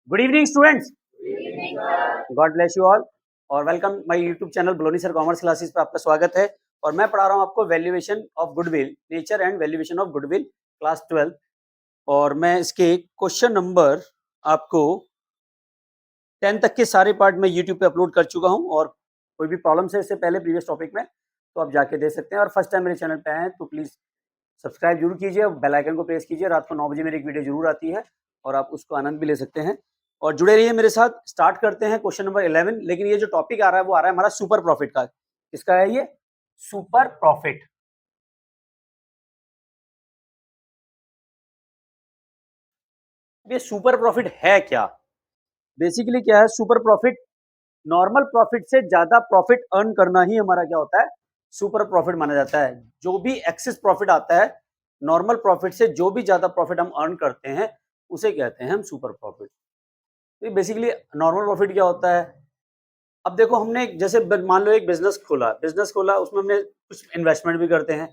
Good evening students, God bless you all और welcome my YouTube channel Baloni sir commerce classes पे आपका स्वागत है। और मैं पढ़ा रहा हूँ आपको valuation of goodwill, nature and valuation of goodwill, class 12। और मैं इसके क्वेश्चन नंबर आपको 10 तक के सारे पार्ट में यूट्यूब पे अपलोड कर चुका हूँ। और कोई भी प्रॉब्लम है इससे पहले प्रीवियस टॉपिक में तो आप जाके दे सकते हैं। और फर्स्ट टाइम मेरे चैनल पे आए हैं तो प्लीज़ सब्सक्राइब जरूर कीजिए, बेल आइकन को प्रेस कीजिए। रात को 9 बजे मेरी एक वीडियो जरूर आती है और आप उसको आनंद भी ले सकते हैं। और जुड़े रहिए मेरे साथ। स्टार्ट करते हैं क्वेश्चन नंबर 11। लेकिन ये जो टॉपिक आ रहा है वो आ रहा है हमारा सुपर प्रॉफिट का। किसका है ये? Super profit. ये सुपर प्रॉफिट है क्या? बेसिकली क्या है सुपर प्रॉफिट? नॉर्मल प्रॉफिट से ज्यादा प्रॉफिट अर्न करना ही हमारा क्या होता है? सुपर प्रॉफिट माना जाता है। जो भी एक्सेस प्रॉफिट आता है नॉर्मल प्रॉफिट से, जो भी ज्यादा प्रॉफिट हम अर्न करते हैं उसे कहते हैं हम सुपर प्रॉफिट। तो बेसिकली नॉर्मल प्रॉफिट क्या होता है? अब देखो, हमने जैसे मान लो एक बिजनेस खोला, उसमें हमने कुछ इन्वेस्टमेंट भी करते हैं।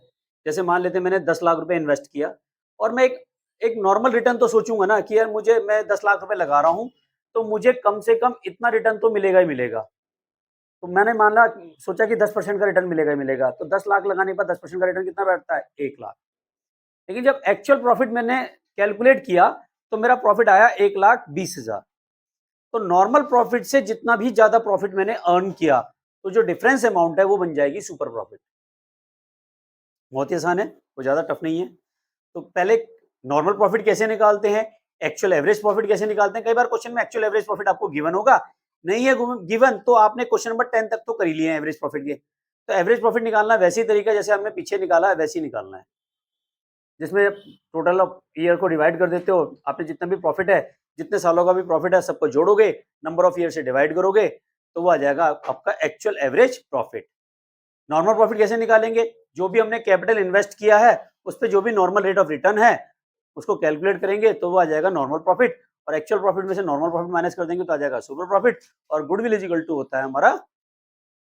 जैसे मान लेते हैं मैंने 10 लाख रुपए इन्वेस्ट किया और मैं एक एक नॉर्मल रिटर्न तो सोचूंगा ना कि यार मुझे, मैं 10 लाख रुपए लगा रहा हूँ तो मुझे कम से कम इतना रिटर्न तो मिलेगा ही मिलेगा। तो मैंने मान ला सोचा कि 10% का रिटर्न मिलेगा ही मिलेगा, तो 10 लाख लगाने पर 10% का रिटर्न कितना बैठता है? 1 लाख। लेकिन जब एक्चुअल प्रॉफिट मैंने कैलकुलेट किया तो मेरा प्रॉफिट आया 1,20,000। तो नॉर्मल प्रॉफिट से जितना भी ज्यादा प्रॉफिट मैंने अर्न किया तो जो डिफरेंस अमाउंट है वो बन जाएगी सुपर प्रॉफिट। बहुत ही आसान है, वो ज्यादा टफ नहीं है। तो पहले नॉर्मल प्रॉफिट कैसे निकालते हैं, एक्चुअल एवरेज प्रॉफिट कैसे निकालते हैं। कई बार क्वेश्चन में एक्चुअल एवरेज प्रॉफिट आपको गिवन होगा, नहीं है गिवन तो आपने क्वेश्चन नंबर 10 तक तो कर ही लिए हैं एवरेज प्रॉफिट के। तो एवरेज प्रॉफिट निकालना वैसे ही तरीका जैसे हमने पीछे निकाला है वैसे ही निकालना है, जिसमें टोटल ऑफ ईयर को डिवाइड कर देते हो। आपने जितना भी प्रॉफिट है, जितने सालों का भी प्रॉफिट है, सबको जोड़ोगे, नंबर ऑफ ईयर से डिवाइड करोगे तो वो आ जाएगा आपका actual average profit. Normal profit कैसे निकालेंगे? जो भी हमने कैपिटल इन्वेस्ट किया है उस पर जो भी नॉर्मल रेट ऑफ रिटर्न है उसको कैलकुलेट करेंगे तो वो आ जाएगा नॉर्मल प्रॉफिट। और एक्चुअल प्रॉफिट में से नॉर्मल प्रॉफिट माइनस कर देंगे तो आ जाएगा सुपर प्रॉफिट। और गुडविल इज इक्वल टू होता है हमारा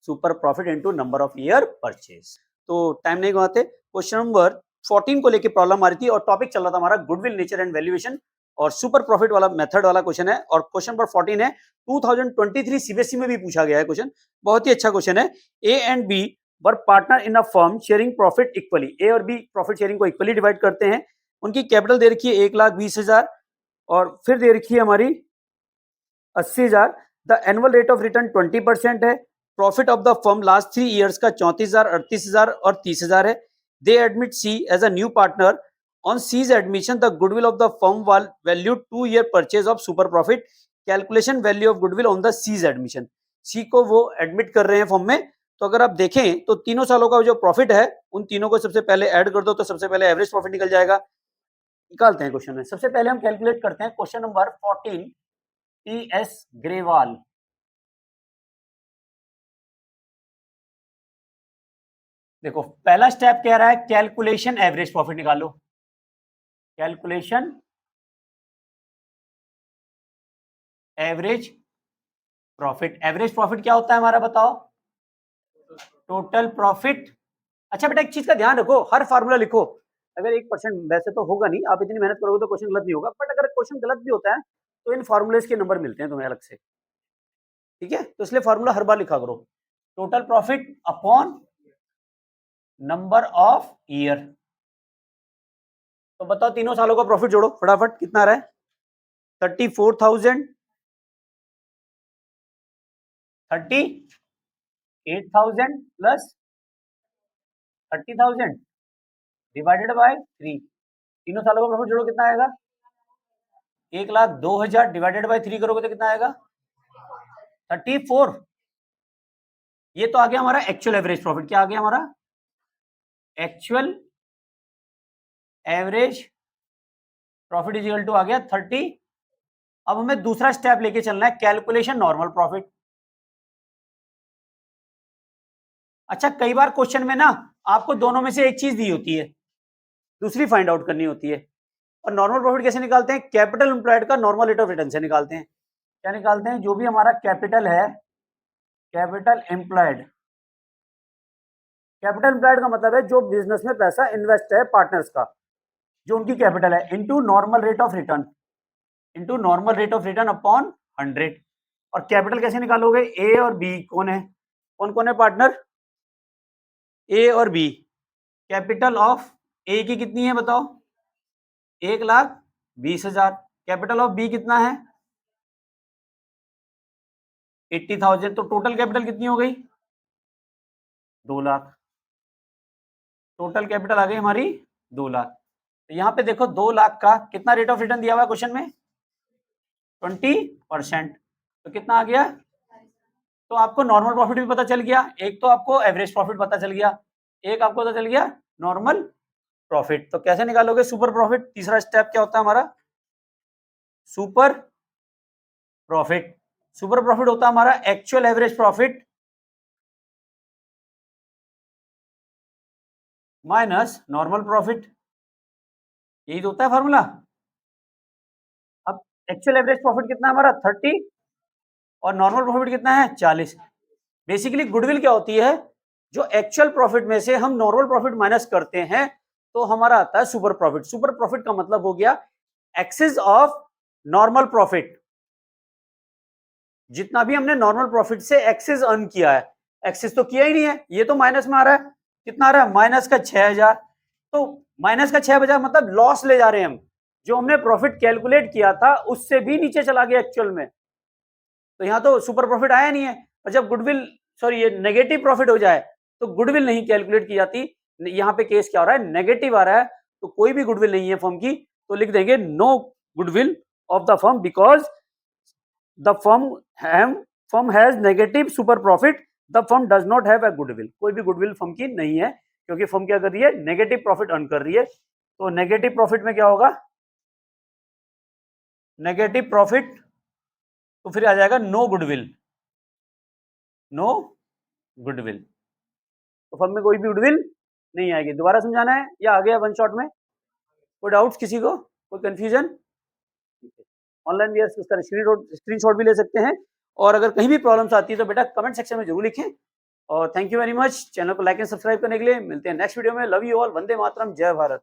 super profit into number of year purchase. तो टाइम नहीं गवाते, क्वेश्चन नंबर 14 को लेके प्रॉब्लम आ रही थी और टॉपिक चल रहा था हमारा गुडविल, नेचर एंड वैल्यूएशन और सुपर प्रॉफिट वाला मेथड वाला क्वेश्चन है। और क्वेश्चन नंबर 14 है 2023 सीबीएसई में भी पूछा गया है क्वेश्चन। बहुत ही अच्छा क्वेश्चन है। A and B were partner in a firm sharing profit equally. A और बी प्रॉफिट शेयरिंग को इक्वली डिवाइड करते हैं। उनकी कैपिटल दे रखी है 1,20,000 और फिर दे रखी है हमारी 80,000। The annual rate of return 20% है। Profit of the firm last 3 years का 34,000, 38,000 और 30,000 है। They admit C as a new partner. On C's admission the goodwill of the firm value 2 year purchase of super profit. Calculation value of goodwill on the C's admission. C को वो admit कर रहे हैं firm में। तो अगर आप देखें तो तीनों सालों का जो प्रॉफिट है उन तीनों को सबसे पहले ऐड कर दो तो सबसे पहले एवरेज प्रॉफिट निकल जाएगा। निकालते हैं क्वेश्चन में। सबसे पहले हम कैलकुलेट करते हैं question number 14 T S Grewal. देखो पहला स्टेप कह रहा है कैलकुलेशन एवरेज प्रॉफिट निकालो। Calculation average profit. Average profit क्या होता है हमारा, बताओ? Total profit. अच्छा बेटा, एक चीज का ध्यान रखो, हर फार्मूला लिखो। अगर 1% वैसे तो होगा नहीं, आप इतनी मेहनत करोगे तो क्वेश्चन गलत नहीं होगा, बट अगर क्वेश्चन गलत भी होता है तो इन फार्मूलेस के नंबर मिलते हैं तुम्हें अलग से। ठीक है, तो इसलिए फार्मूला हर बार लिखा करो। Total profit upon number of year. तो बताओ तीनों सालों का प्रॉफिट जोड़ो फटाफट, कितना आ रहा है? 34,000, 38,000 प्लस 30,000 डिवाइडेड बाय 3। तीनों सालों का प्रॉफिट जोड़ो, कितना आएगा? 1,02,000 डिवाइडेड बाय 3 करोगे तो कितना आएगा? 34। ये तो आ गया हमारा एक्चुअल एवरेज प्रॉफिट। क्या आ गया हमारा? Actual average profit is equal to आ गया 30। अब हमें दूसरा स्टेप लेके चलना है, कैलकुलेशन नॉर्मल प्रॉफिट। अच्छा, कई बार क्वेश्चन में ना आपको दोनों में से एक चीज दी होती है, दूसरी फाइंड आउट करनी होती है। और नॉर्मल प्रॉफिट कैसे निकालते हैं? कैपिटल एम्प्लॉयड का नॉर्मल रेट ऑफ रिटर्न से निकालते हैं। क्या निकालते हैं? जो भी हमारा कैपिटल है, कैपिटल एम्प्लॉयड। कैपिटल एम्प्लॉयड का मतलब है जो बिजनेस में पैसा इन्वेस्ट है पार्टनर्स का, जो उनकी कैपिटल है, into normal rate of return. Into normal rate of return upon 100। और कैपिटल कैसे निकालोगे? ए और बी कौन है, कौन कौन है पार्टनर? ए और बी। कैपिटल ऑफ ए की कितनी है बताओ? 1,20,000। कैपिटल ऑफ बी कितना है? 80,000। तो टोटल कैपिटल कितनी हो गई? 2 लाख। टोटल कैपिटल आ गई हमारी 2 लाख। तो यहाँ पे देखो 2 लाख का कितना रेट ऑफ रिटर्न दिया हुआ है क्वेश्चन में? 20%। तो कितना आ गया? तो आपको नॉर्मल प्रॉफिट भी पता चल गया, एक तो आपको एवरेज प्रॉफिट पता चल गया, एक आपको पता चल गया नॉर्मल प्रॉफिट। तो कैसे निकालोगे सुपर प्रॉफिट? तीसरा स्टेप क्या होता है हमारा? Super profit. सुपर प्रॉफिट होता है हमारा actual average profit minus normal profit. यही तो होता है फॉर्मूला। अब एक्चुअल एवरेज प्रॉफिट कितना है हमारा? 30 और नॉर्मल प्रॉफिट कितना है? 40। बेसिकली गुडविल क्या होती है? जो एक्चुअल प्रॉफिट में से हम नॉर्मल प्रॉफिट माइनस करते हैं तो हमारा आता है सुपर प्रॉफिट। सुपर प्रॉफिट का मतलब हो गया एक्सेस ऑफ नॉर्मल प्रॉफिट। जितना भी हमने नॉर्मल प्रॉफिट से एक्सेस अर्न किया है, एक्सेस तो किया ही नहीं है, ये तो माइनस में आ रहा है। कितना आ रहा है? माइनस का 6,000। तो माइनस का 6,000 मतलब लॉस ले जा रहे हैं हम। जो हमने प्रॉफिट कैलकुलेट किया था उससे भी नीचे चला गया एक्चुअल में, तो यहाँ तो सुपर प्रॉफिट आया नहीं है। और जब गुडविल सॉरी ये नेगेटिव प्रॉफिट हो जाए तो गुडविल नहीं कैलकुलेट की जाती। यहाँ पे केस क्या हो रहा है? नेगेटिव आ रहा है, तो कोई भी गुडविल नहीं है फर्म की, तो लिख देंगे no goodwill of the firm because the firm has negative super profit, the firm does not have a goodwill. कोई भी गुडविल फर्म की नहीं है क्योंकि फर्म क्या कर रही है? नेगेटिव प्रॉफिट अर्न कर रही है। तो नेगेटिव प्रॉफिट में क्या होगा? नेगेटिव प्रॉफिट तो फिर आ जाएगा नो गुडविल, नो गुडविल। तो फर्म में कोई भी गुडविल नहीं आएगी। दोबारा समझाना है या आ गया वन शॉट में? कोई डाउट्स किसी को? कोई कंफ्यूजन? ऑनलाइन भी इसका स्क्रीनशॉट भी ले सकते हैं, और अगर कहीं भी प्रॉब्लम्स आती है तो बेटा कमेंट सेक्शन में जरूर लिखें। और thank you very much. Channel को लाइक एंड सब्सक्राइब करने के लिए। मिलते हैं नेक्स्ट वीडियो में। Love you all. वंदे मातरम। जय भारत।